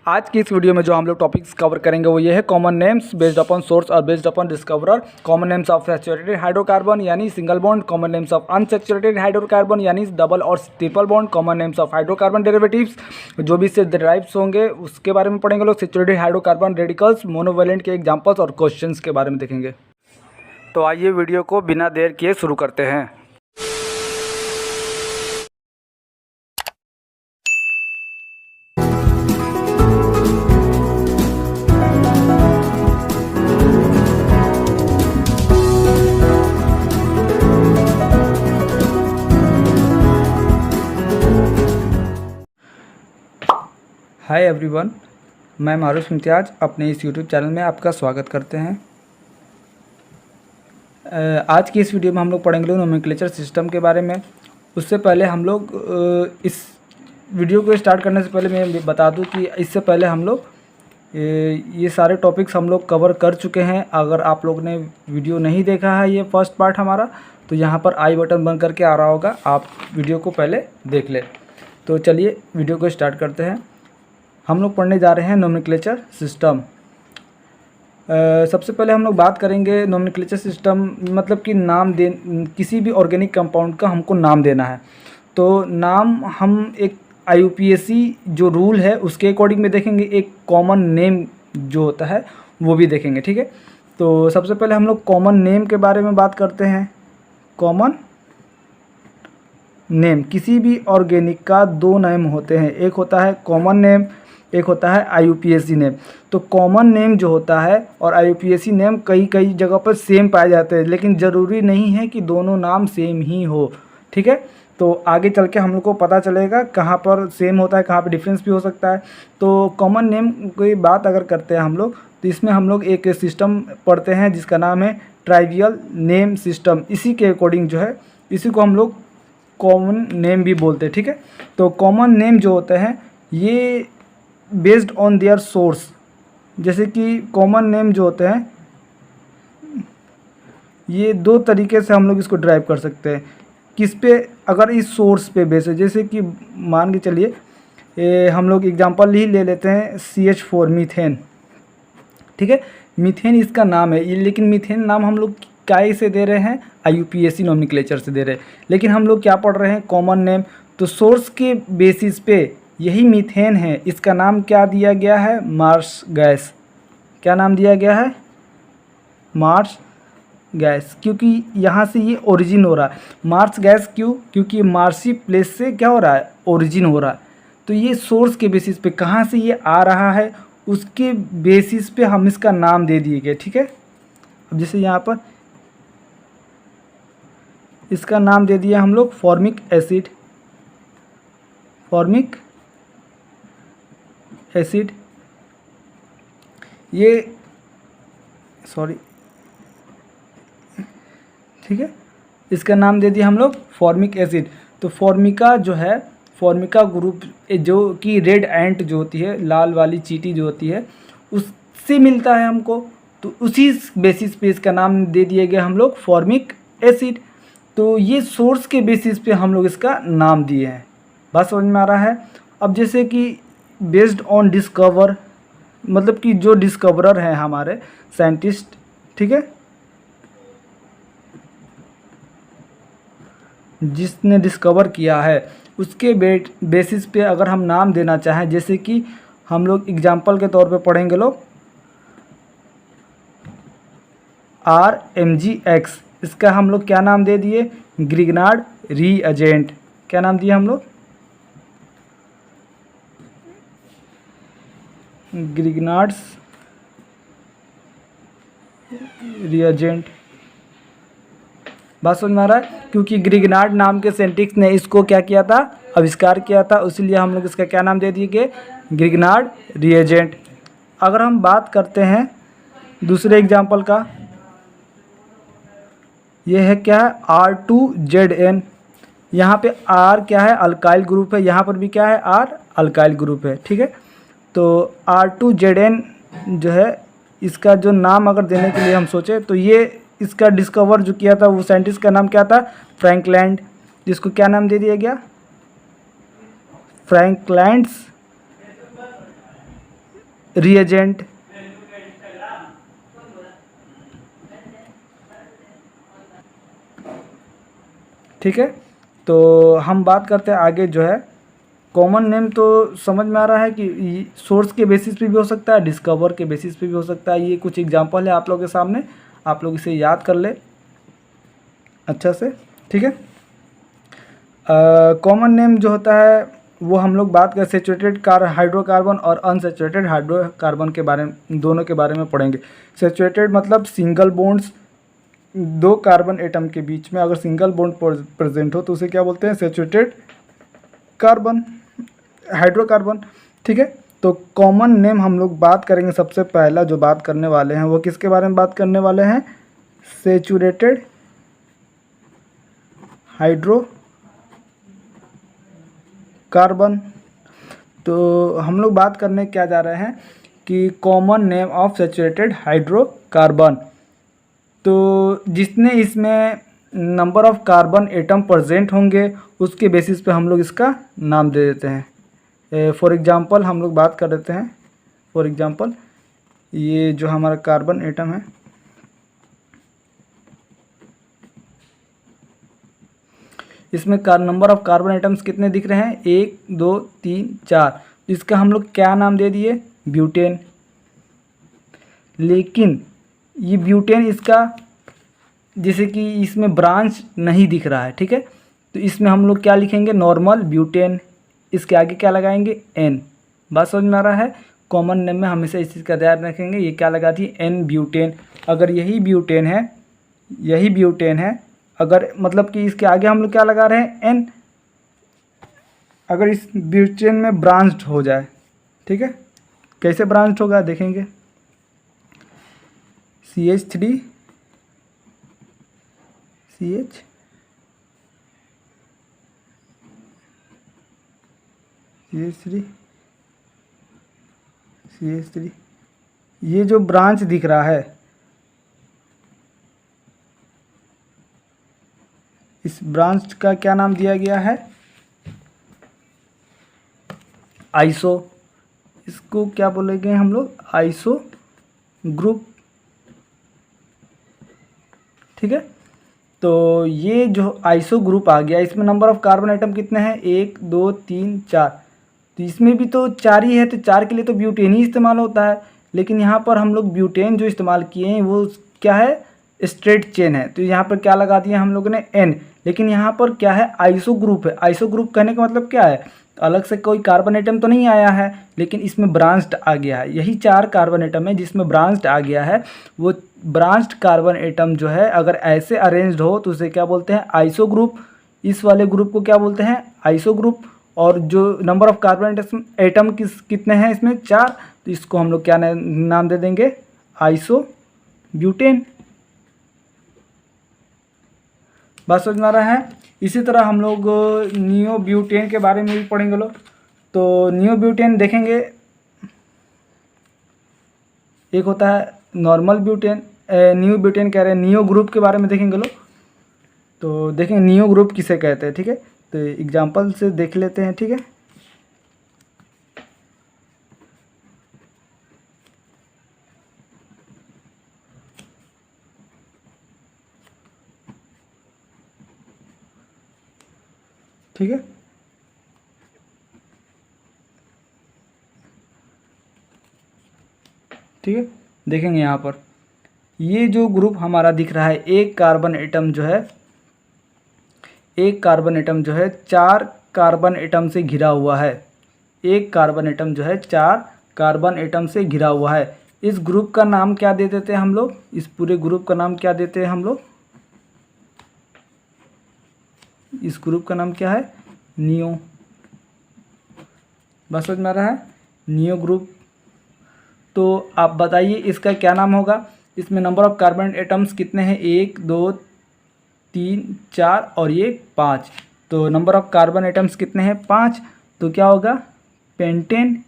आज की इस वीडियो में जो हम लोग टॉपिक्स कवर करेंगे वो ये है common names based upon source और based upon discoverer, common names of saturated hydrocarbon यानी single bond, common names of unsaturated hydrocarbon यानी डबल और triple bond, common names of hydrocarbon derivatives जो भी इससे डिराइव्स होंगे उसके बारे में पढ़ेंगे लोग, सैचुरेटेड हाइड्रोकार्बन रेडिकल्स, मोनोवेलेंट के एग्जाम्पल्स और क्वेश्चंस के बारे में देखेंगे। तो आइए वीडियो को बिना देर किए शुरू करते हैं। हाय एवरीवन, मैं मारूफ इम्तियाज़ अपने इस यूट्यूब चैनल में आपका स्वागत करते हैं। आज की इस वीडियो में हम लोग पढ़ेंगे नोमेनक्लेचर सिस्टम के बारे में। उससे पहले हम लोग इस वीडियो को स्टार्ट करने से पहले मैं बता दूं कि इससे पहले हम लोग ये सारे टॉपिक्स हम लोग कवर कर चुके हैं। अगर आप लोग ने वीडियो नहीं देखा है ये फर्स्ट पार्ट हमारा, तो यहाँ पर आई बटन बंद करके आ रहा होगा, आप वीडियो को पहले देख लें। तो चलिए वीडियो को स्टार्ट करते हैं। हम लोग पढ़ने जा रहे हैं नोमेनक्लेचर सिस्टम। सबसे पहले हम लोग बात करेंगे नोमेनक्लेचर सिस्टम मतलब कि नाम दे, किसी भी ऑर्गेनिक कंपाउंड का हमको नाम देना है। तो नाम हम एक IUPAC जो रूल है उसके अकॉर्डिंग में देखेंगे, एक कॉमन नेम जो होता है वो भी देखेंगे, ठीक है। तो सबसे पहले हम लोग कॉमन नेम के बारे में बात करते हैं। कॉमन नेम, किसी भी ऑर्गेनिक का दो नेम होते हैं, एक होता है कॉमन नेम, एक होता है IUPAC नेम। तो कॉमन नेम जो होता है और IUPAC नेम कई जगह पर सेम पाए जाते हैं, लेकिन ज़रूरी नहीं है कि दोनों नाम सेम ही हो, ठीक है। तो आगे चल के हम लोग को पता चलेगा कहाँ पर सेम होता है, कहाँ पर डिफरेंस भी हो सकता है। तो कॉमन नेम की बात अगर करते हैं हम लोग, तो इसमें हम लोग एक सिस्टम पढ़ते हैं जिसका नाम है ट्राइवियल नेम सिस्टम। इसी के अकॉर्डिंग जो है इसी को हम लोग कॉमन नेम भी बोलते हैं, ठीक है। तो कॉमन नेम जो होते हैं ये बेस्ड ऑन देयर सोर्स, जैसे कि कॉमन नेम जो होते हैं ये दो तरीके से हम लोग इसको ड्राइव कर सकते हैं। किस पे? अगर इस सोर्स पे बेस है, जैसे कि मान के चलिए हम लोग एग्जांपल ही ले लेते हैं CH4 मीथेन, ठीक है। मीथेन इसका नाम है, लेकिन मीथेन नाम हम लोग क्या से दे रहे हैं? IUPAC नोमेनक्लेचर से दे रहे हैं, लेकिन हम लोग क्या पढ़ रहे हैं? Common name. तो सोर्स के बेसिस पे यही मीथेन है, इसका नाम क्या दिया गया है? Marsh gas. क्या नाम दिया गया है? मार्स गैस, क्योंकि यहाँ से ये ओरिजिन हो रहा है। मार्स गैस क्यों? क्योंकि मार्सी प्लेस से क्या हो रहा है? ओरिजिन हो रहा है। तो ये सोर्स के बेसिस पे कहाँ से ये आ रहा है उसके बेसिस पे हम इसका नाम दे दिए गए, ठीक है। अब जैसे यहाँ पर इसका नाम दे दिया हम लोग फॉर्मिक एसिड। फॉर्मिक एसिड, ये सॉरी, ठीक है, इसका नाम दे दिया हम लोग फॉर्मिक एसिड। तो फॉर्मिका जो है, फॉर्मिका ग्रुप जो कि रेड एंट जो होती है, लाल वाली चींटी जो होती है, उससे मिलता है हमको। तो उसी बेसिस पे इसका नाम दे दिए गए हम लोग फॉर्मिक एसिड। तो ये सोर्स के बेसिस पे हम लोग इसका नाम दिए हैं। बात समझ में आ रहा है? अब जैसे कि बेस्ड ऑन डिस्कवर, मतलब कि जो डिस्कवरर हैं हमारे साइंटिस्ट, ठीक है, जिसने डिस्कवर किया है उसके बेसिस पे अगर हम नाम देना चाहें, जैसे कि हम लोग एग्जांपल के तौर पे पढ़ेंगे लोग RMGX, इसका हम लोग क्या नाम दे दिए? Grignard reagent. क्या नाम दिया हम लोग? Grignard's reagent. बात समझ में आ रहा है? क्योंकि ग्रिग्नार्ड नाम के साइंटिस्ट ने इसको क्या किया था? आविष्कार किया था, इसलिए हम लोग इसका क्या नाम दे दिए? Grignard reagent. अगर हम बात करते हैं दूसरे एग्जांपल का, यह है क्या है? R2ZN। यहाँ पे R क्या है? अल्काइल ग्रुप है, यहाँ पर भी क्या है? R अल्काइल ग्रुप है, ठीक है। तो R2ZN जो है, इसका जो नाम अगर देने के लिए हम सोचे तो ये इसका डिस्कवर जो किया था वो साइंटिस्ट का नाम क्या था? फ्रैंकलैंड। जिसको क्या नाम दे दिया गया? फ्रैंकलैंड्स रिएजेंट। ठीक है, तो हम बात करते हैं आगे जो है कॉमन नेम। तो समझ में आ रहा है कि सोर्स के बेसिस पे भी हो सकता है, डिस्कवर के बेसिस पे भी हो सकता है। ये कुछ एग्जांपल है आप लोगों के सामने, आप लोग इसे याद कर ले अच्छा से। ठीक है, कॉमन नेम जो होता है वो हम लोग बात करें सेचुरेटेड हाइड्रोकार्बन और अनसेचुरेटेड हाइड्रोकार्बन के बारे में, दोनों के बारे में पढ़ेंगे। सेचुरेटेड मतलब सिंगल बॉन्ड्स, दो कार्बन एटम के बीच में अगर सिंगल बॉन्ड प्रेजेंट हो तो उसे क्या बोलते हैं, सेचुरेटेड कार्बन हाइड्रोकार्बन। ठीक है, तो कॉमन नेम हम लोग बात करेंगे। सबसे पहला जो बात करने वाले हैं वो किसके बारे में बात करने वाले हैं, सेचुरेटेड हाइड्रोकार्बन। तो हम लोग बात करने क्या जा रहे हैं कि common name of saturated hydrocarbon. तो जितने इसमें number of carbon atom present होंगे उसके बेसिस पे हम लोग इसका नाम दे देते हैं। फॉर एग्जांपल हम लोग बात कर देते हैं, फॉर एग्जांपल ये जो हमारा कार्बन एटम है, इसमें नंबर ऑफ कार्बन एटम्स कितने दिख रहे हैं, 1 2 3 4। इसका हम लोग क्या नाम दे दिए, ब्यूटेन। लेकिन ये ब्यूटेन इसका जैसे कि इसमें ब्रांच नहीं दिख रहा है। ठीक है, तो इसमें हम लोग क्या लिखेंगे, नॉर्मल ब्यूटेन। इसके आगे क्या लगाएंगे, एन। बात समझ में आ रहा है। कॉमन नेम में हमेशा इस चीज़ का ध्यान रखेंगे, ये क्या लगा दी, एन ब्यूटेन। अगर यही ब्यूटेन है, यही ब्यूटेन है, अगर मतलब कि इसके आगे हम लोग क्या लगा रहे हैं, एन। अगर इस ब्यूटेन में ब्रांच्ड हो जाए, ठीक है, कैसे ब्रांच्ड होगा देखेंगे, CH3 CH CH3 CH3, ये जो ब्रांच दिख रहा है इस ब्रांच का क्या नाम दिया गया है, आइसो। इसको क्या बोलेंगे हम लोग, आइसो ग्रुप। ठीक है, तो ये जो आइसो ग्रुप आ गया, इसमें नंबर ऑफ कार्बन आइटम कितने हैं, 1 2 3 4। तो इसमें भी तो 4 ही है, तो 4 के लिए तो ब्यूटेन ही इस्तेमाल होता है। लेकिन यहाँ पर हम लोग ब्यूटेन जो इस्तेमाल किए हैं वो क्या है, स्ट्रेट चेन है। तो यहाँ पर क्या लगा दिया हम लोगों ने, एन। लेकिन यहाँ पर क्या है, आइसो ग्रुप है। आइसो ग्रुप कहने का मतलब क्या है, अलग से कोई कार्बन एटम तो नहीं आया है, लेकिन इसमें ब्रांच्ड आ गया है। यही 4 कार्बन एटम है जिसमें ब्रांच्ड आ गया है। वो ब्रांच्ड कार्बन एटम जो है अगर ऐसे अरेंज्ड हो तो उसे क्या बोलते हैं, आइसो ग्रुप। इस वाले ग्रुप को क्या बोलते हैं, आइसो ग्रुप। और जो नंबर ऑफ कार्बन एटम कितने हैं इसमें, 4। तो इसको हम लोग क्या नाम दे देंगे, आइसो ब्यूटेन। बात समझ में आ रहा है। इसी तरह हम लोग नियो ब्यूटेन के बारे में भी पढ़ेंगे लोग। तो नियो ब्यूटेन देखेंगे, एक होता है नॉर्मल ब्यूटेन, नियो ब्यूटेन कह रहे हैं, नियो ग्रुप के बारे में देखेंगे लोग। तो देखेंगे नियो ग्रुप किसे कहते हैं। ठीक है, तो एग्जांपल से देख लेते हैं। ठीक है, ठीक है, ठीक है, देखेंगे यहाँ पर ये जो ग्रुप हमारा दिख रहा है, एक कार्बन एटम जो है, एक कार्बन एटम जो है 4 कार्बन एटम से घिरा हुआ है। एक कार्बन एटम जो है 4 कार्बन एटम से घिरा हुआ है। इस ग्रुप का नाम क्या दे देते हैं हम लोग, इस पूरे ग्रुप का नाम क्या देते हैं हम लोग, इस ग्रुप का नाम क्या है, नियो। बस समझ में आ रहा है, नियो ग्रुप। तो आप बताइए इसका क्या नाम होगा। इसमें नंबर ऑफ कार्बन एटम्स कितने हैं, 1 2 3 4 और ये 5। तो नंबर ऑफ कार्बन एटम्स कितने हैं, 5। तो क्या होगा, पेंटेन।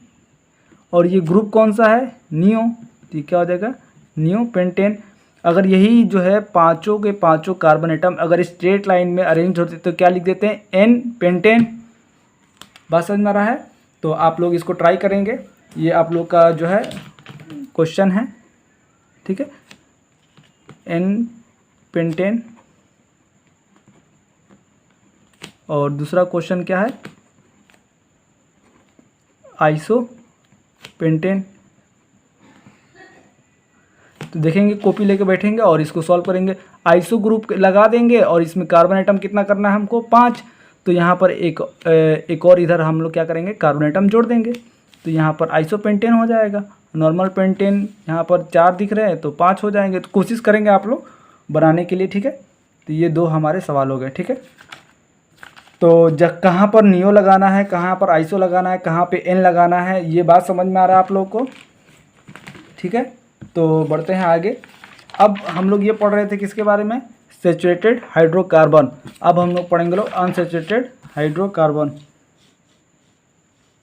और ये ग्रुप कौन सा है, नियो। तो क्या हो जाएगा, नियो पेंटेन। अगर यही जो है पांचों के पांचों कार्बन एटम अगर स्ट्रेट लाइन में अरेंज होते तो क्या लिख देते हैं, एन पेंटेन। बात समझ में आ रहा है। तो आप लोग इसको ट्राई करेंगे ये आप लोग का जो है क्वेश्चन है, ठीक है। एन पेंटेन और दूसरा क्वेश्चन क्या है, आइसो पेंटेन। तो देखेंगे, कॉपी लेके बैठेंगे और इसको सॉल्व करेंगे। आइसो ग्रुप लगा देंगे और इसमें कार्बन एटम कितना करना है हमको, 5। तो यहाँ पर एक और इधर हम लोग क्या करेंगे, कार्बन एटम जोड़ देंगे। तो यहाँ पर आइसो पेंटेन हो जाएगा। नॉर्मल पेंटेन यहाँ पर 4 दिख रहे हैं तो 5 हो जाएंगे। तो कोशिश करेंगे आप लोग बनाने के लिए, ठीक है। तो ये 2 हमारे सवाल हो गए, ठीक है। तो जब कहाँ पर नियो लगाना है, कहाँ पर आइसो लगाना है, कहाँ पे एन लगाना है, ये बात समझ में आ रहा है आप लोग को, ठीक है। तो बढ़ते हैं आगे। अब हम लोग ये पढ़ रहे थे किसके बारे में, सैचुरेटेड हाइड्रोकार्बन। अब हम लोग पढ़ेंगे लोग अनसैचुरेटेड हाइड्रोकार्बन,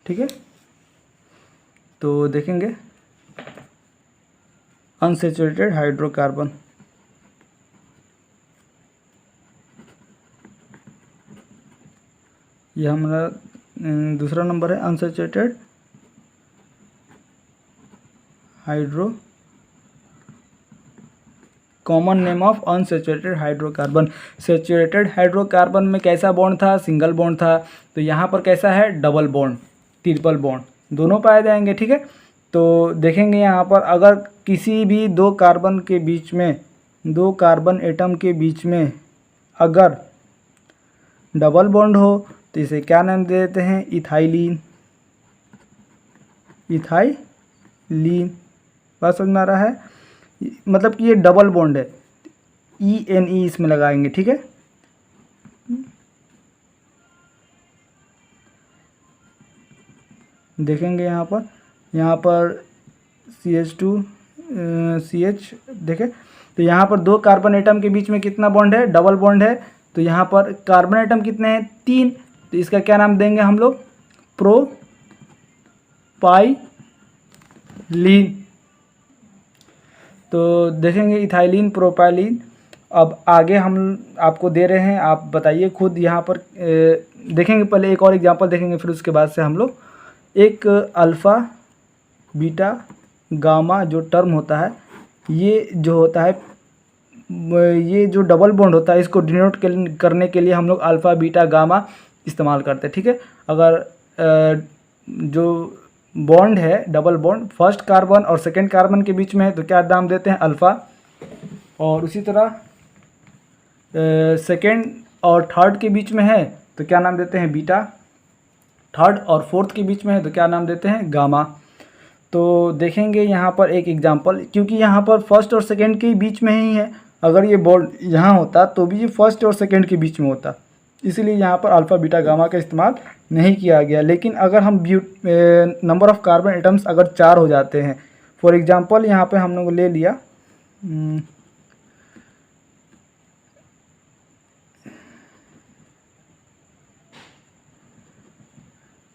ठीक है। तो देखेंगे अनसैचुरेटेड हाइड्रोकार्बन। ये हमारा दूसरा नंबर है, unsaturated hydro, common name of unsaturated hydrocarbon. Saturated hydrocarbon में कैसा बॉन्ड था, सिंगल बॉन्ड था। तो यहाँ पर कैसा है, डबल बॉन्ड, ट्रिपल बॉन्ड, दोनों पाए जाएंगे, ठीक है। तो देखेंगे यहाँ पर अगर किसी भी 2 कार्बन के बीच में, 2 कार्बन एटम के बीच में अगर डबल बॉन्ड हो तो इसे क्या नाम दे देते हैं, इथाइलिन। इथाइलिन, बात समझ में आ रहा है। मतलब कि ये डबल बॉन्ड है, ENE इसमें लगाएंगे, ठीक है। देखेंगे यहाँ पर CH2 CH देखें। तो यहाँ पर 2 कार्बन एटम के बीच में कितना बॉन्ड है, डबल बॉन्ड है। तो यहाँ पर कार्बन एटम कितने हैं, 3। तो इसका क्या नाम देंगे हम लोग, प्रोपाइलीन। तो देखेंगे इथाइलिन, प्रोपाइलीन। अब आगे हम आपको दे रहे हैं, आप बताइए खुद। यहाँ पर देखेंगे, पहले एक और एग्जांपल देखेंगे, फिर उसके बाद से हम लोग एक अल्फ़ा बीटा गामा जो टर्म होता है, ये जो होता है, ये जो डबल बॉन्ड होता है, इसको डिनोट करने के लिए हम लोग अल्फ़ा बीटा गामा इस्तेमाल करते हैं, ठीक है। अगर जो बॉन्ड है, डबल बॉन्ड फर्स्ट कार्बन और सेकंड कार्बन के बीच में है तो क्या नाम देते हैं, अल्फ़ा। और उसी तरह सेकंड और थर्ड के बीच में है तो क्या नाम देते हैं, बीटा। थर्ड और फोर्थ के बीच में है तो क्या नाम देते हैं, गामा। तो देखेंगे यहाँ पर एक एग्जांपल, क्योंकि यहाँ पर फर्स्ट और सेकंड के बीच में ही है। अगर ये बॉन्ड यहाँ होता तो भी ये फर्स्ट और सेकंड के बीच में होता, इसीलिए यहाँ पर अल्फ़ा बीटा गामा का इस्तेमाल नहीं किया गया। लेकिन अगर हम नंबर ऑफ़ कार्बन एटम्स अगर 4 हो जाते हैं, फॉर एग्जांपल यहाँ पे हम लोग ले लिया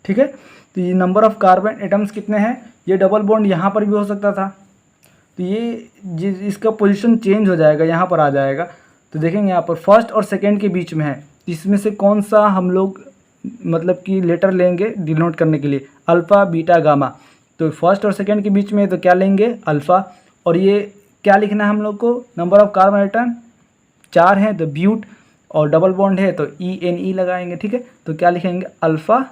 ठीक है। तो ये नंबर ऑफ़ कार्बन एटम्स कितने हैं, ये डबल बॉन्ड यहाँ पर भी हो सकता था। तो ये इसका पोजीशन चेंज हो जाएगा, यहाँ पर आ जाएगा। तो देखेंगे यहाँ पर फर्स्ट और सेकंड के बीच में है, इसमें से कौन सा हम लोग मतलब कि लेटर लेंगे डिनोट करने के लिए, अल्फ़ा बीटा गामा। तो फर्स्ट और सेकंड के बीच में है तो क्या लेंगे, अल्फ़ा। और ये क्या लिखना है हम लोग को, नंबर ऑफ़ कार्बन एटम 4 हैं तो ब्यूट, और डबल बॉन्ड है तो ENE लगाएंगे, ठीक है। तो क्या लिखेंगे, अल्फ़ा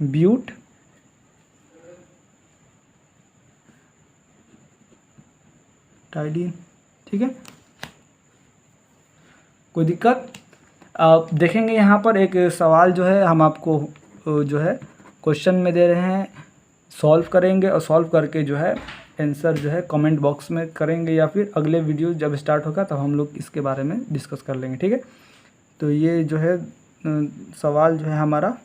ब्यूट टाइडीन, ठीक है। कोई दिक्कत। आप देखेंगे यहाँ पर एक सवाल जो है हम आपको जो है क्वेश्चन में दे रहे हैं, सॉल्व करेंगे और सॉल्व करके जो है आंसर जो है कमेंट बॉक्स में करेंगे, या फिर अगले वीडियो जब स्टार्ट होगा तब हम लोग इसके बारे में डिस्कस कर लेंगे, ठीक है। तो ये जो है सवाल जो है हमारा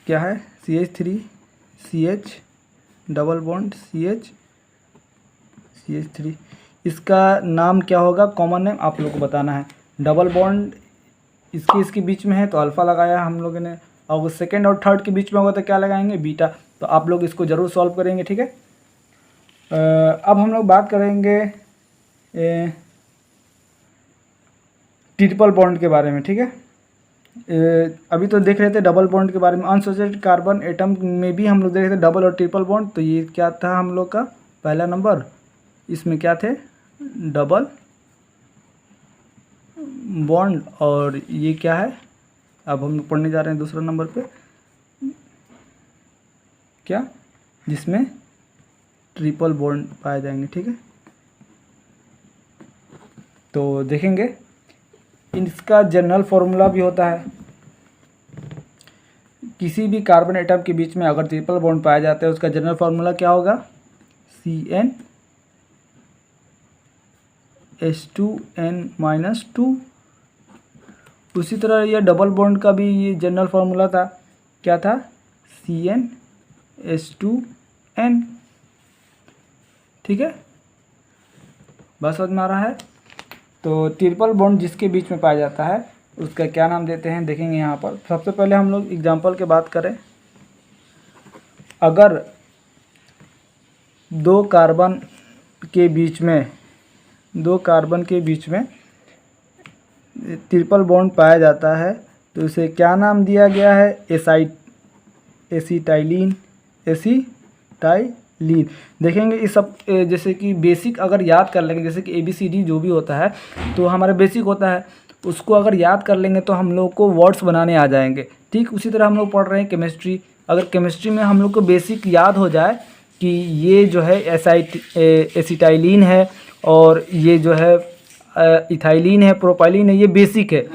क्या है, CH3 CH double bond CH3, इसका नाम क्या होगा, कॉमन नेम आप लोग को बताना है। डबल बॉन्ड इसके बीच में है तो अल्फ़ा लगाया हम लोगों ने, और सेकंड और थर्ड के बीच में होगा तो क्या लगाएंगे, बीटा। तो आप लोग इसको ज़रूर सॉल्व करेंगे, ठीक है। अब हम लोग बात करेंगे ट्रिपल बॉन्ड के बारे में, ठीक है। अभी तो देख रहे थे डबल बॉन्ड के बारे में, अनसैचुरेटेड कार्बन एटम में भी हम लोग देख रहे थे डबल और ट्रिपल बॉन्ड। तो ये क्या था हम लोग का पहला नंबर, इसमें क्या थे डबल बॉन्ड, और ये क्या है अब हम पढ़ने जा रहे हैं दूसरा नंबर पे, क्या जिसमें ट्रिपल बॉन्ड पाए जाएंगे। ठीक है, तो देखेंगे इसका जनरल फॉर्मूला भी होता है। किसी भी कार्बन एटम के बीच में अगर ट्रिपल बॉन्ड पाया जाता है उसका जनरल फार्मूला क्या होगा, CnH2n-2। उसी तरह यह डबल बॉन्ड का भी ये जनरल फार्मूला था, क्या था, CnH2n। ठीक है, बस समझ में आ रहा है। तो ट्रिपल बॉन्ड जिसके बीच में पाया जाता है उसका क्या नाम देते हैं, देखेंगे यहाँ पर। सबसे पहले हम लोग एग्जाम्पल की बात करें, अगर दो कार्बन के बीच में ट्रिपल बॉन्ड पाया जाता है तो उसे क्या नाम दिया गया है, एसिटाइलिन। देखेंगे इस सब जैसे कि बेसिक अगर याद कर लेंगे, जैसे कि ABCD जो भी होता है तो हमारा बेसिक होता है, उसको अगर याद कर लेंगे तो हम लोग को वर्ड्स बनाने आ जाएंगे। ठीक उसी तरह हम लोग पढ़ रहे हैं केमिस्ट्री, अगर केमिस्ट्री में हम लोग को बेसिक याद हो जाए कि ये जो है एसिटाइलिन है और ये जो है इथाइलिन है, प्रोपाइलिन है, ये बेसिक है।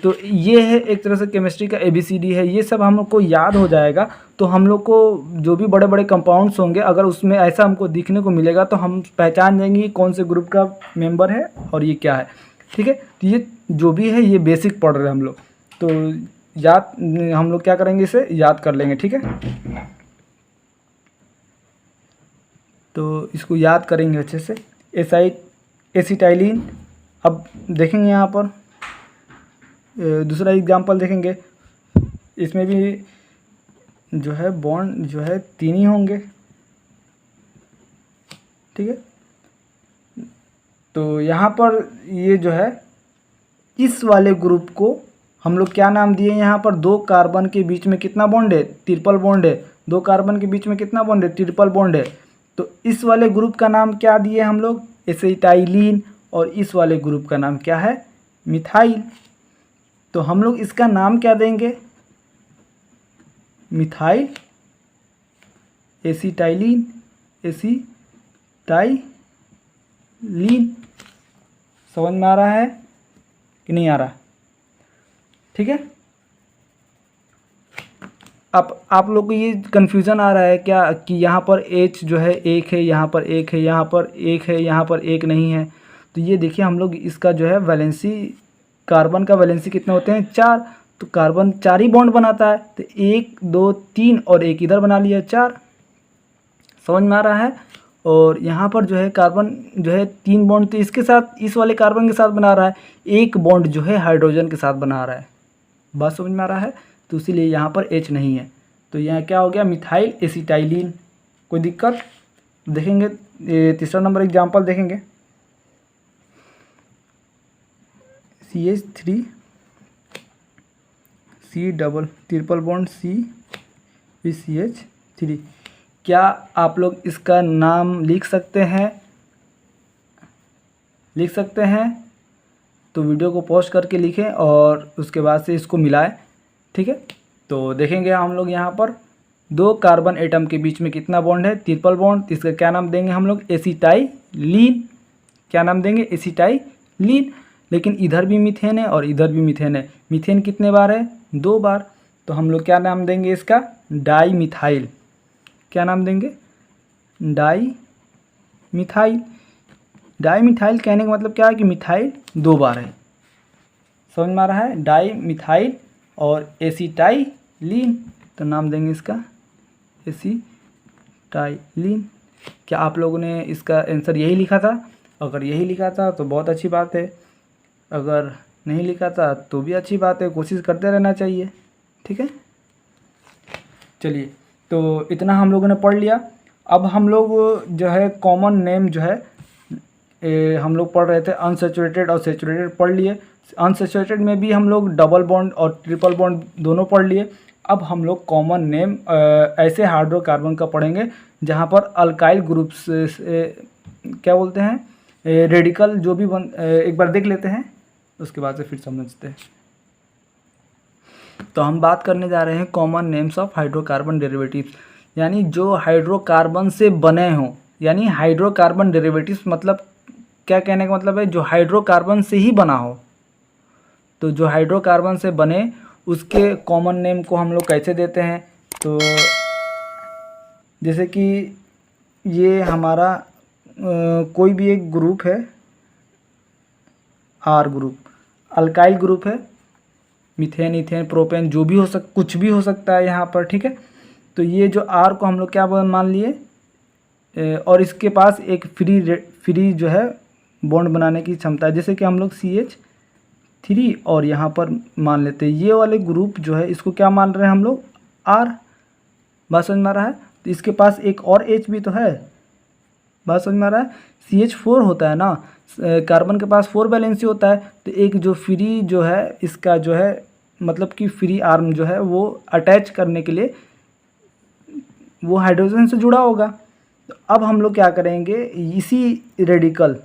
तो ये है एक तरह से केमिस्ट्री का ABCD है। ये सब हम लोग को याद हो जाएगा तो हम लोग को जो भी बड़े बड़े कंपाउंड्स होंगे अगर उसमें ऐसा हमको दिखने को मिलेगा तो हम पहचान जाएंगे कौन से ग्रुप का मेंबर है और ये क्या है। ठीक है, तो ये जो भी है ये बेसिक पढ़ रहे हैं हम लोग, तो याद हम लोग क्या करेंगे, इसे याद कर लेंगे। ठीक है, तो इसको याद करेंगे अच्छे से, एसिटाइलिन। अब देखेंगे यहाँ पर दूसरा एग्जांपल देखेंगे, इसमें भी जो है बॉन्ड जो है 3 ही होंगे। ठीक है, तो यहाँ पर ये जो है इस वाले ग्रुप को हम लोग क्या नाम दिए, यहाँ पर 2 कार्बन के बीच में कितना बॉन्ड है, ट्रिपल बॉन्ड है। 2 कार्बन के बीच में कितना बॉन्ड है, ट्रिपल बॉन्ड है। तो इस वाले ग्रुप का नाम क्या दिए हम लोग, एसिटाइलिन, और इस वाले ग्रुप का नाम क्या है, मिथाइल। तो हम लोग इसका नाम क्या देंगे, मिथाइल एसिटाइलिन। समझ में आ रहा है कि नहीं आ रहा। ठीक है, अब आप लोग को ये कन्फ्यूज़न आ रहा है क्या कि यहाँ पर H जो है 1 है, यहाँ पर 1 है, यहाँ पर 1 है, यहाँ पर 1 नहीं है। तो ये देखिए हम लोग इसका जो है वैलेंसी, कार्बन का वैलेंसी कितने होते हैं, 4। तो कार्बन 4 ही बॉन्ड बनाता है, तो 1 2 3 और 1 इधर बना लिया, 4। समझ में आ रहा है। और यहाँ पर जो है कार्बन जो है 3 बॉन्ड तो इसके साथ, इस वाले कार्बन के साथ बना रहा है, 1 बॉन्ड जो है हाइड्रोजन के साथ बना रहा है। बात समझ में आ रहा है, तो इसीलिए यहाँ पर H नहीं है। तो यहाँ क्या हो गया, मिथाइल एसिटाइलिन। कोई दिक्कत, देखेंगे तीसरा नंबर एग्जांपल देखेंगे, CH3 C double triple bond CH3। क्या आप लोग इसका नाम लिख सकते हैं, लिख सकते हैं? तो वीडियो को पॉज करके लिखें और उसके बाद से इसको मिलाएं। ठीक है, तो देखेंगे हम लोग यहाँ पर 2 कार्बन एटम के बीच में कितना बॉन्ड है, ट्रिपल बॉन्ड। इसका क्या नाम देंगे हम लोग, एसिटाइलिन। क्या नाम देंगे, एसिटाइलिन। लेकिन इधर भी मीथेन है और इधर भी मीथेन है। मीथेन कितने बार है, 2 बार। तो हम लोग क्या नाम देंगे इसका, डाई मिथाइल। क्या नाम देंगे, डाई मिथाइल। डाई मिथाइल कहने का मतलब क्या है कि मिथाइल 2 बार है। समझ में आ रहा है, डाई मिथाइल और एसिटाइलिन। तो नाम देंगे इसका एसिटाइलिन। क्या आप लोगों ने इसका आंसर यही लिखा था? अगर यही लिखा था तो बहुत अच्छी बात है, अगर नहीं लिखा था तो भी अच्छी बात है, कोशिश करते रहना चाहिए। ठीक है, चलिए, तो इतना हम लोगों ने पढ़ लिया। अब हम लोग जो है कॉमन नेम जो है हम लोग पढ़ रहे थे, अनसैचुरेटेड और सैचुरेटेड पढ़ लिए। अनसैचुरेटेड में भी हम लोग डबल बॉन्ड और ट्रिपल बॉन्ड दोनों पढ़ लिए। अब हम लोग कॉमन नेम ऐसे हाइड्रोकार्बन का पढ़ेंगे जहाँ पर अल्काइल ग्रुप्स क्या बोलते हैं रेडिकल जो भी एक बार देख लेते हैं, उसके बाद से फिर समझते हैं। तो हम बात करने जा रहे हैं common names of hydrocarbon derivatives, यानी जो हाइड्रोकार्बन से बने हों। यानी हाइड्रोकार्बन डेरिवेटिव्स मतलब क्या कहने का मतलब है, जो हाइड्रोकार्बन से ही बना हो। तो जो हाइड्रोकार्बन से बने उसके कॉमन नेम को हम लोग कैसे देते हैं, तो जैसे कि ये हमारा कोई भी एक ग्रुप है, आर ग्रुप, अल्काइल ग्रुप है, मीथेन, इथेन, प्रोपेन, जो भी कुछ भी हो सकता है यहाँ पर, ठीक है। तो ये जो आर को हम लोग क्या मान लिए, और इसके पास एक फ्री जो है बॉन्ड बनाने की क्षमता है, जैसे कि हम लोग CH3 और यहाँ पर मान लेते हैं ये वाले ग्रुप जो है, इसको क्या मान रहे हैं हम लोग, आर। बात समझ में आ रहा है। तो इसके पास एक और H भी तो है, बात समझ में आ रहा है। CH4 होता है ना, कार्बन के पास 4 वैलेंसी होता है, तो एक जो फ्री जो है इसका जो है मतलब कि फ्री आर्म जो है वो अटैच करने के लिए वो हाइड्रोजन से जुड़ा होगा। तो अब हम लोग क्या करेंगे, इसी रेडिकल,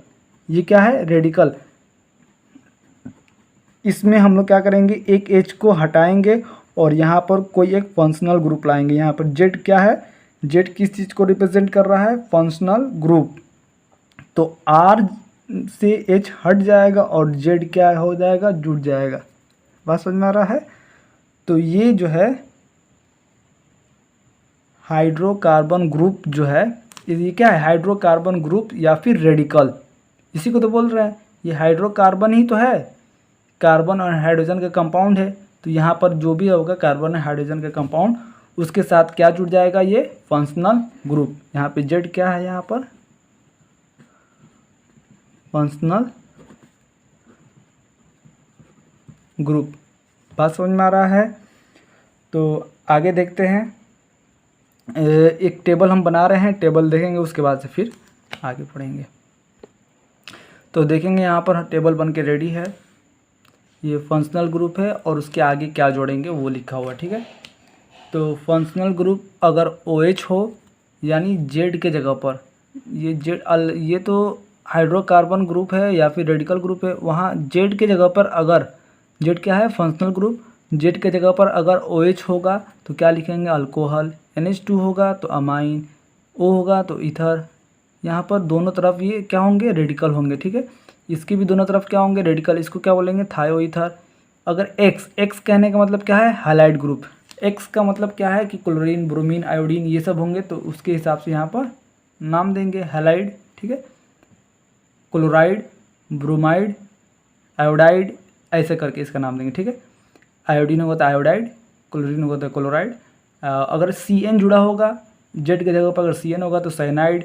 ये क्या है रेडिकल, इसमें हम लोग क्या करेंगे, एक H को हटाएंगे और यहाँ पर कोई एक फंक्शनल ग्रुप लाएंगे। यहाँ पर Z क्या है, Z किस चीज़ को रिप्रेजेंट कर रहा है, फंक्शनल ग्रुप। तो R से H हट जाएगा और Z क्या हो जाएगा, जुड़ जाएगा। बात समझ में आ रहा है। तो ये जो है हाइड्रोकार्बन ग्रुप जो है, ये क्या है, हाइड्रोकार्बन ग्रुप या फिर रेडिकल, इसी को तो बोल रहे हैं। ये हाइड्रोकार्बन ही तो है, कार्बन और हाइड्रोजन का कंपाउंड है। तो यहाँ पर जो भी होगा कार्बन और हाइड्रोजन का कंपाउंड, उसके साथ क्या जुड़ जाएगा, ये फंक्शनल ग्रुप। यहाँ पे Z क्या है, यहाँ पर फंक्शनल ग्रुप। बात समझ में आ रहा है। तो आगे देखते हैं, एक टेबल हम बना रहे हैं, टेबल देखेंगे उसके बाद से फिर आगे पढ़ेंगे। तो देखेंगे यहाँ पर टेबल बन के रेडी है, ये फंक्शनल ग्रुप है और उसके आगे क्या जोड़ेंगे वो लिखा हुआ, ठीक है। तो फंक्शनल ग्रुप अगर OH हो, यानी Z के जगह पर ये तो हाइड्रोकार्बन ग्रुप है या फिर रेडिकल ग्रुप है, वहाँ Z के जगह पर अगर Z क्या है, फंक्शनल ग्रुप, Z के जगह पर अगर OH होगा तो क्या लिखेंगे, अल्कोहल। NH2 होगा तो अमाइन, O होगा तो ईथर। यहाँ पर दोनों तरफ ये क्या होंगे, रेडिकल होंगे, ठीक है। इसके भी दोनों तरफ क्या होंगे, रेडिकल। इसको क्या बोलेंगे, थायो ईथर। अगर X कहने का मतलब क्या है, हाइलाइट ग्रुप। X का मतलब क्या है कि क्लोरीन, ब्रोमीन, आयोडीन ये सब होंगे, तो उसके हिसाब से यहाँ पर नाम देंगे हैलाइड, ठीक है। क्लोराइड, ब्रोमाइड, आयोडाइड, ऐसे करके इसका नाम देंगे, ठीक है। आयोडीन होगा तो आयोडाइड, क्लोरीन होगा तो क्लोराइड। अगर CN जुड़ा होगा Z के जगह पर, अगर CN होगा तो साइनाइड।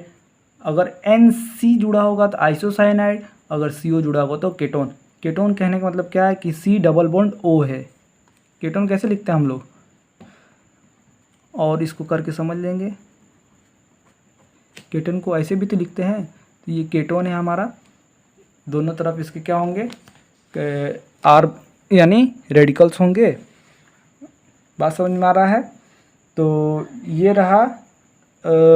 अगर NC जुड़ा होगा तो आइसोसाइनाइड। अगर CO जुड़ा होगा तो केटोन। केटोन कहने का मतलब क्या है कि C डबल बॉन्ड O है। केटोन कैसे लिखते हैं हम लोग, और इसको करके समझ लेंगे। केटोन को ऐसे भी तो लिखते हैं। तो ये केटोन है हमारा, दोनों तरफ इसके क्या होंगे, R यानी रेडिकल्स होंगे। बात समझ में आ रहा है। तो ये रहा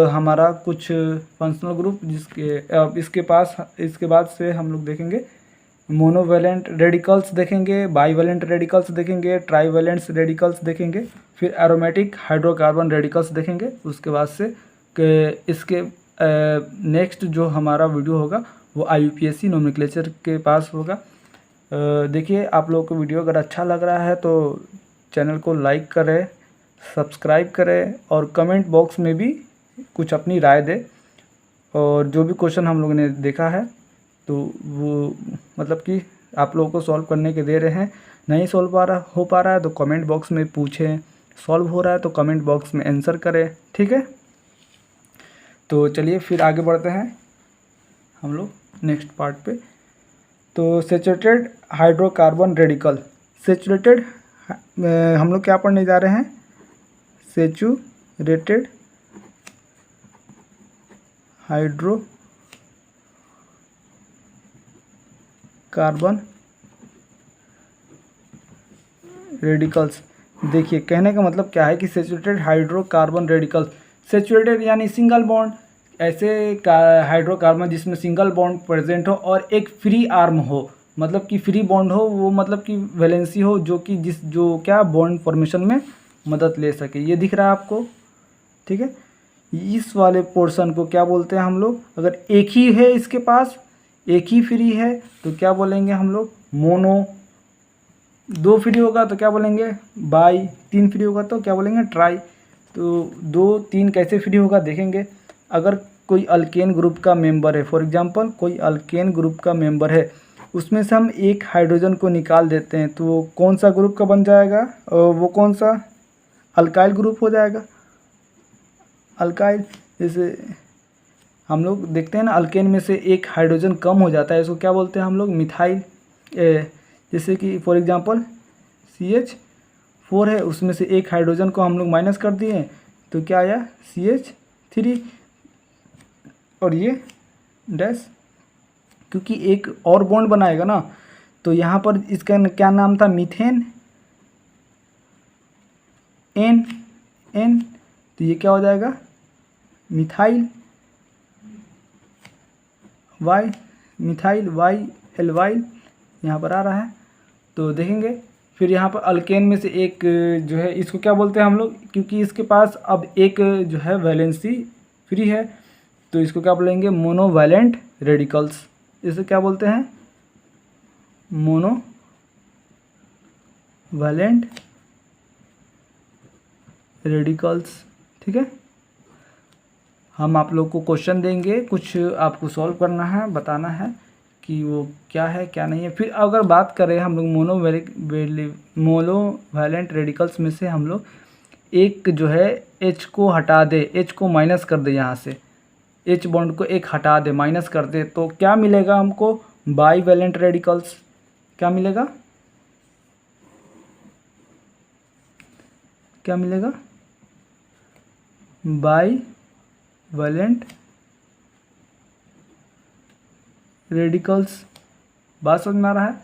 हमारा कुछ फंक्शनल ग्रुप, जिसके अब इसके बाद से हम लोग देखेंगे मोनोवेलेंट रेडिकल्स देखेंगे, बाईवेलेंट रेडिकल्स देखेंगे, ट्राईवेलेंट रेडिकल्स देखेंगे, फिर एरोमेटिक हाइड्रोकार्बन रेडिकल्स देखेंगे। उसके बाद से इसके नेक्स्ट जो हमारा वीडियो होगा वो IUPAC नोमेनक्लेचर के पास होगा। देखिए, आप लोगों को वीडियो अगर अच्छा लग रहा है तो चैनल को लाइक करें, सब्सक्राइब करें और कमेंट बॉक्स में भी कुछ अपनी राय दें। और जो भी क्वेश्चन हम लोगों ने देखा है तो वो मतलब कि आप लोगों को सॉल्व करने के दे रहे हैं। नहीं हो पा रहा है तो कमेंट बॉक्स में पूछें, सॉल्व हो रहा है तो कमेंट बॉक्स में आंसर करें, ठीक है। तो चलिए फिर आगे बढ़ते हैं हम लोग नेक्स्ट पार्ट पे। तो सैचुरेटेड हाइड्रोकार्बन रेडिकल, सैचुरेटेड हम लोग क्या पढ़ने जा रहे हैं, सैचुरेटेड हाइड्रोकार्बन रेडिकल्स। देखिए कहने का मतलब क्या है कि सैचुरेटेड हाइड्रोकार्बन रेडिकल, सैचुरेटेड यानी सिंगल बॉन्ड, ऐसे हाइड्रोकार्बन जिसमें सिंगल बॉन्ड प्रेजेंट हो और एक फ्री आर्म हो, मतलब कि फ्री बॉन्ड हो, वो मतलब कि वैलेंसी हो जो कि जो क्या बॉन्ड फॉर्मेशन में मदद ले सके। ये दिख रहा है आपको, ठीक है। इस वाले पोर्शन को क्या बोलते हैं हम लोग, अगर एक ही है इसके पास, एक ही फ्री है तो क्या बोलेंगे हम लोग, मोनो। दो फ्री होगा तो क्या बोलेंगे, बाई। तीन फ्री होगा तो क्या बोलेंगे, ट्राई। तो दो तीन कैसे फ्री होगा देखेंगे। अगर कोई अल्केन ग्रुप का मेंबर है, फॉर एग्जांपल कोई अल्केन ग्रुप का मेंबर है, उसमें से हम एक हाइड्रोजन को निकाल देते हैं तो वो कौन सा ग्रुप का बन जाएगा, वो कौन सा, अल्काइल ग्रुप हो जाएगा, अल्काइल। जैसे हम लोग देखते हैं ना, अल्केन में से एक हाइड्रोजन कम हो जाता है, इसको क्या बोलते हैं हम लोग, मिथाइल। जैसे कि फॉर एग्जांपल CH4 है, उसमें से एक हाइड्रोजन को हम लोग माइनस कर दिए तो क्या आया, CH3, और ये डैश, क्योंकि एक और बॉन्ड बनाएगा ना, तो यहाँ पर इसका क्या नाम था, मीथेन, एन, तो ये क्या हो जाएगा, methyl, Y, methyl Y L Y, यहाँ पर आ रहा है। तो देखेंगे फिर यहाँ पर अल्केन में से एक जो है, इसको क्या बोलते हैं हम लोग, क्योंकि इसके पास अब एक जो है वैलेंसी फ्री है, तो इसको क्या बोलेंगे, मोनोवैलेंट रेडिकल्स। इसे क्या बोलते हैं, मोनोवैलेंट रेडिकल्स, ठीक है। हम आप लोग को क्वेश्चन देंगे, कुछ आपको सॉल्व करना है, बताना है कि वो क्या है क्या नहीं है। फिर अगर बात करें हम लोग मोनोवैलेंट रेडिकल्स में से हम लोग एक जो है H को हटा दे, H को माइनस कर दे, यहाँ से H बॉन्ड को एक हटा दे, माइनस कर दे, तो क्या मिलेगा हमको, बाईवैलेंट रेडिकल्स। क्या मिलेगा, क्या मिलेगा, बाईवैलेंट रेडिकल्स। बात समझ में आ रहा है,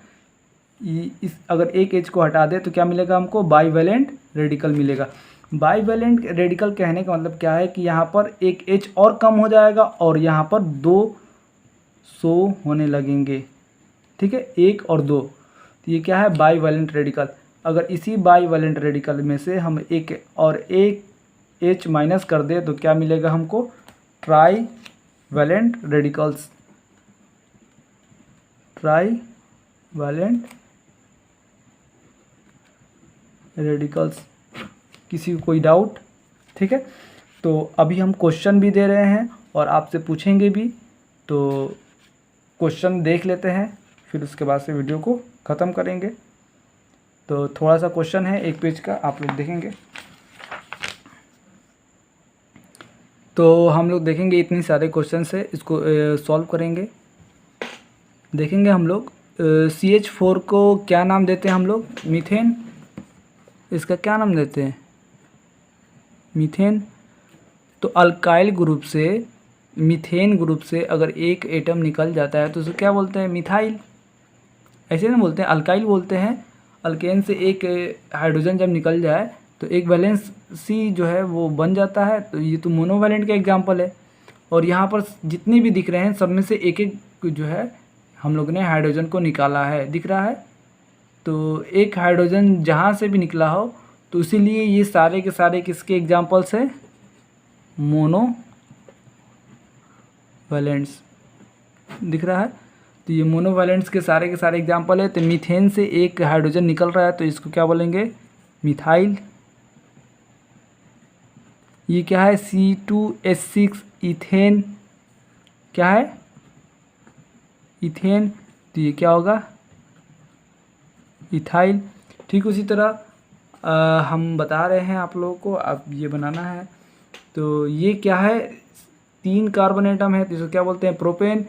इस अगर एक एच को हटा दे तो क्या मिलेगा हमको, बाईवैलेंट रेडिकल मिलेगा। बाईवैलेंट रेडिकल कहने का मतलब क्या है कि यहाँ पर एक एच और कम हो जाएगा और यहाँ पर 200 होने लगेंगे, ठीक है, एक और दो, तो ये क्या है, बाईवैलेंट रेडिकल। अगर इसी बाईवैलेंट रेडिकल में से हम एक और एक एच माइनस कर दे तो क्या मिलेगा हमको, ट्राईवैलेंट रेडिकल्स, ट्राईवैलेंट रेडिकल्स। किसी को कोई डाउट, ठीक है। तो अभी हम क्वेश्चन भी दे रहे हैं और आपसे पूछेंगे भी, तो क्वेश्चन देख लेते हैं, फिर उसके बाद से वीडियो को ख़त्म करेंगे। तो थोड़ा सा क्वेश्चन है, एक पेज का, आप लोग देखेंगे। तो हम लोग देखेंगे, इतनी सारे क्वेश्चन है, इसको सॉल्व करेंगे। देखेंगे हम लोग CH4 को क्या नाम देते हैं हम लोग, मीथेन। इसका क्या नाम देते हैं, मीथेन। तो अल्काइल ग्रुप से, मीथेन ग्रुप से अगर एक एटम निकल जाता है तो उसे क्या बोलते हैं, मिथाइल। ऐसे नहीं बोलते हैं, अल्काइल बोलते हैं। अल्केन से एक हाइड्रोजन जब निकल जाए तो एक वैलेंसी जो है वो बन जाता है, तो ये तो मोनोवैलेंट का एग्जाम्पल है। और यहाँ पर जितने भी दिख रहे हैं सब में से एक एक जो है हम लोग ने हाइड्रोजन को निकाला है, दिख रहा है। तो एक हाइड्रोजन जहाँ से भी निकला हो, तो इसीलिए ये सारे के सारे किसके एग्जाम्पल्स है, मोनोवैलेंट्स, दिख रहा है। तो ये मोनोवैलेंट्स के सारे एग्जाम्पल है। तो मीथेन से एक हाइड्रोजन निकल रहा है तो इसको क्या बोलेंगे, मिथाइल। ये क्या है, C2H6 इथेन, क्या है, इथेन। तो ये क्या होगा, इथाइल। ठीक उसी तरह हम बता रहे हैं आप लोगों को, अब ये बनाना है। तो ये क्या है, 3 कार्बन एटम है, तो इसको क्या बोलते हैं, प्रोपेन।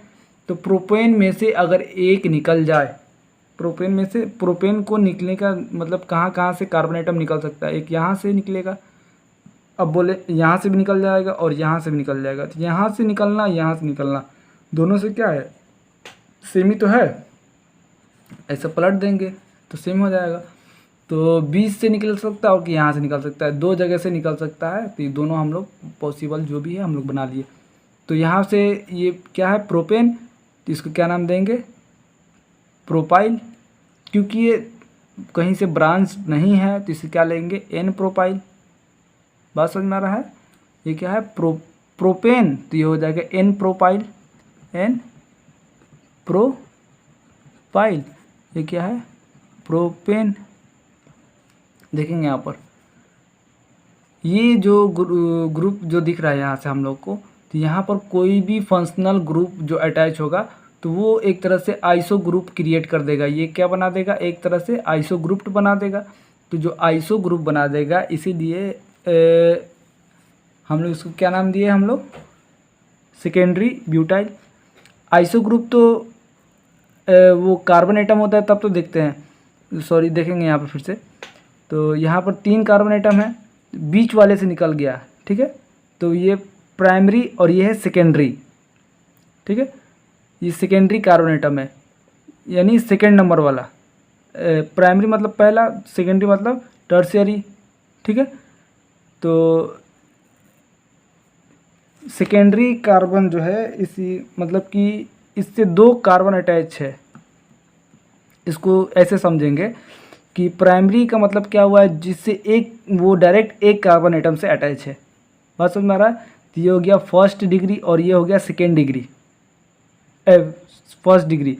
तो प्रोपेन में से अगर एक निकल जाए, प्रोपेन में से, प्रोपेन को निकलने का मतलब कहाँ कहाँ से कार्बन एटम निकल सकता है, एक यहाँ से निकलेगा, अब बोले यहाँ से भी निकल जाएगा और यहाँ से भी निकल जाएगा। तो यहाँ से निकलना, यहाँ से निकलना, दोनों से क्या है, सेम ही तो है। ऐसा पलट देंगे तो सेम हो जाएगा। तो 20 से निकल सकता है और कि यहाँ से निकल सकता है, 2 जगह से निकल सकता है। तो ये दोनों हम लोग पॉसिबल जो भी है हम लोग बना लिए। तो यहाँ से ये क्या है प्रोपेन, तो इसको क्या नाम देंगे प्रोपाइल, क्योंकि ये कहीं से ब्रांच नहीं है तो इसे क्या लेंगे एन प्रोपाइल। बात समझ में आ रहा है। ये क्या है प्रोपेन, तो ये हो जाएगा एन प्रोपाइल, एन प्रोपाइल। ये क्या है प्रोपेन। देखेंगे यहाँ पर ये जो ग्रुप जो दिख रहा है यहाँ से हम लोग को, तो यहाँ पर कोई भी फंक्शनल ग्रुप जो अटैच होगा तो वो एक तरह से आइसो ग्रुप क्रिएट कर देगा। ये क्या बना देगा, एक तरह से आइसो ग्रुप बना देगा। तो जो आइसो ग्रुप बना देगा, इसीलिए हम लोग इसको क्या नाम दिए हम लोग सेकेंडरी ब्यूटाइल। आइसो ग्रुप तो वो कार्बन एटम होता है तब तो देखते हैं, सॉरी देखेंगे यहाँ पर फिर से। तो यहाँ पर 3 कार्बन एटम है, बीच वाले से निकल गया, ठीक है। तो ये प्राइमरी और ये है सेकेंडरी, ठीक है। ये सेकेंडरी कार्बन एटम है, यानी सेकेंड नंबर वाला। प्राइमरी मतलब पहला, सेकेंडरी मतलब टर्शियरी, ठीक है। तो सेकेंडरी कार्बन जो है इसी मतलब कि इससे 2 कार्बन अटैच है। इसको ऐसे समझेंगे कि प्राइमरी का मतलब क्या हुआ है, जिससे एक वो डायरेक्ट एक कार्बन एटम से अटैच है। बात समझ में आ रहा है। तो ये हो गया फर्स्ट डिग्री और ये हो गया सेकेंड डिग्री, फर्स्ट डिग्री।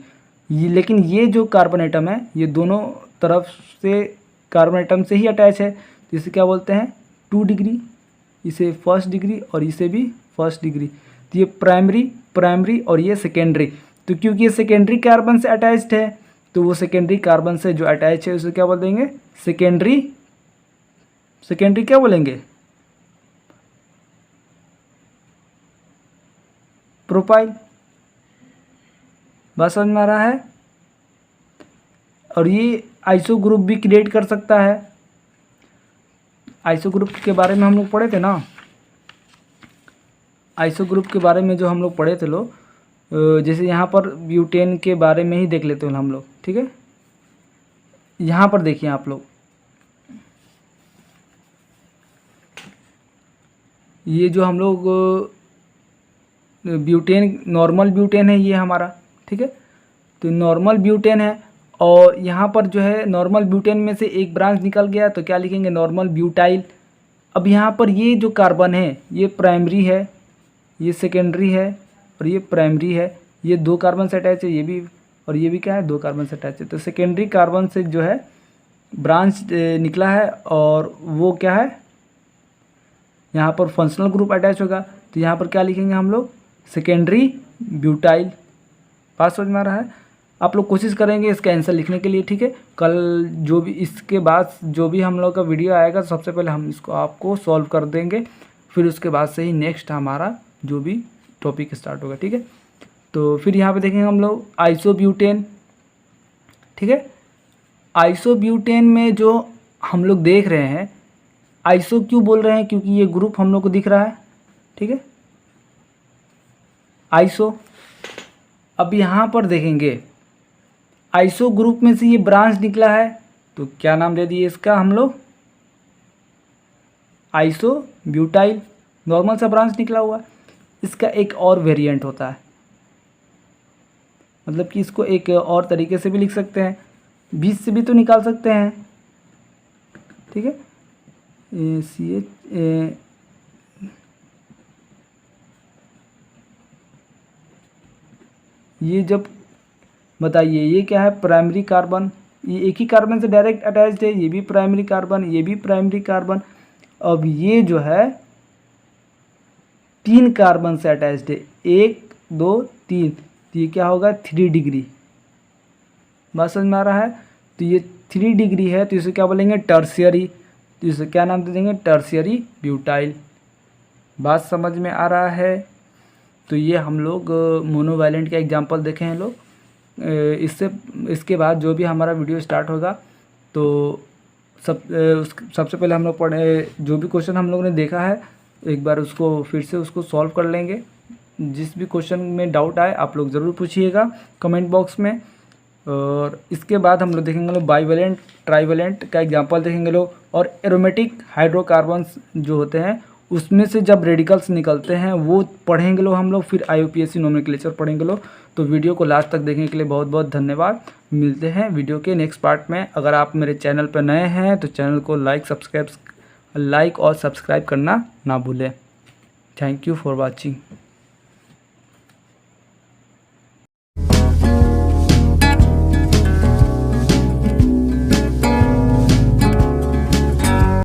ये लेकिन ये जो कार्बन एटम है ये दोनों तरफ से कार्बन एटम से ही अटैच है, तो इसे क्या बोलते हैं 2 डिग्री। इसे फर्स्ट डिग्री और इसे भी फर्स्ट डिग्री। तो ये प्राइमरी और ये सेकेंडरी। तो क्योंकि ये सेकेंडरी कार्बन से अटैच्ड है, तो वो सेकेंडरी कार्बन से जो अटैच है उसे क्या बोल देंगे सेकेंडरी क्या बोलेंगे प्रोपाइल। बात समझ में आ रहा है। और ये आइसो ग्रुप भी क्रिएट कर सकता है। आइसो ग्रुप के बारे में हम लोग पढ़े थे ना, आइसो ग्रुप के बारे में जो हम लोग पढ़े थे जैसे यहाँ पर ब्यूटेन के बारे में ही देख लेते हैं हम लोग, ठीक है। यहाँ पर देखिए आप लोग, ये जो हम लोग ब्यूटेन नॉर्मल ब्यूटेन है ये हमारा, ठीक है। तो नॉर्मल ब्यूटेन है और यहाँ पर जो है नॉर्मल ब्यूटेन में से एक ब्रांच निकल गया तो क्या लिखेंगे नॉर्मल ब्यूटाइल। अब यहाँ पर ये जो कार्बन है ये प्राइमरी है, ये सेकेंडरी है और ये प्राइमरी है। ये 2 कार्बन से अटैच है, ये भी और ये भी क्या है 2 कार्बन से अटैच है। तो सेकेंडरी कार्बन से जो है ब्रांच निकला है और वो क्या है यहाँ पर फंक्शनल ग्रुप अटैच होगा। तो यहाँ पर क्या लिखेंगे हम लोग सेकेंडरी ब्यूटाइल। बात समझ में आ रहा है। आप लोग कोशिश करेंगे इसका आंसर लिखने के लिए, ठीक है। कल जो भी इसके बाद जो भी हम लोग का वीडियो आएगा सबसे पहले हम इसको आपको सॉल्व कर देंगे, फिर उसके बाद से ही नेक्स्ट हमारा जो भी टॉपिक स्टार्ट होगा, ठीक है। तो फिर यहाँ पे देखेंगे हम लोग आइसोब्यूटेन, ठीक है। आइसोब्यूटेन में जो हम लोग देख रहे हैं, आइसो क्यों बोल रहे हैं, क्योंकि ये ग्रुप हम लोग को दिख रहा है, ठीक है आइसो। अब यहाँ पर देखेंगे आइसो ग्रुप में से ये ब्रांच निकला है तो क्या नाम दे दिए इसका हम लोग आइसो ब्यूटाइल। नॉर्मल सा ब्रांच निकला हुआ है। इसका एक और वेरिएंट होता है, मतलब कि इसको एक और तरीके से भी लिख सकते हैं, बीच से भी तो निकाल सकते हैं, ठीक है। ये जब बताइए ये क्या है प्राइमरी कार्बन, ये एक ही कार्बन से डायरेक्ट अटैच्ड है, ये भी प्राइमरी कार्बन, ये भी प्राइमरी कार्बन। अब ये जो है 3 कार्बन से अटैच्ड है, 1 2 3, तो ये क्या होगा 3 डिग्री। बात समझ में आ रहा है। तो ये 3 डिग्री है तो इसे क्या बोलेंगे टर्शियरी, तो इसे क्या नाम दे देंगे टर्शियरी ब्यूटाइल। बात समझ में आ रहा है। तो ये हम लोग मोनोवैलेंट का एग्जांपल देखे हैं लोग। इसके बाद जो भी हमारा वीडियो स्टार्ट होगा तो सबसे पहले हम लोग पढ़े जो भी क्वेश्चन हम लोगों ने देखा है एक बार उसको फिर से उसको सॉल्व कर लेंगे। जिस भी क्वेश्चन में डाउट आए आप लोग ज़रूर पूछिएगा कमेंट बॉक्स में। और इसके बाद हम लोग देखेंगे लोग बाइवेलेंट ट्राइवेलेंट का एग्जांपल देखेंगे लोग। और एरोमेटिक हाइड्रोकार्बन्स जो होते हैं उसमें से जब रेडिकल्स निकलते हैं वो पढ़ेंगे लोग हम लोग। फिर IUPAC नोमेनक्लेचर पढ़ेंगे लोग। तो वीडियो को लास्ट तक देखने के लिए बहुत बहुत धन्यवाद। मिलते हैं वीडियो के नेक्स्ट पार्ट में। अगर आप मेरे चैनल पर नए हैं तो चैनल को लाइक और सब्सक्राइब करना ना भूलें। Thank you for watching.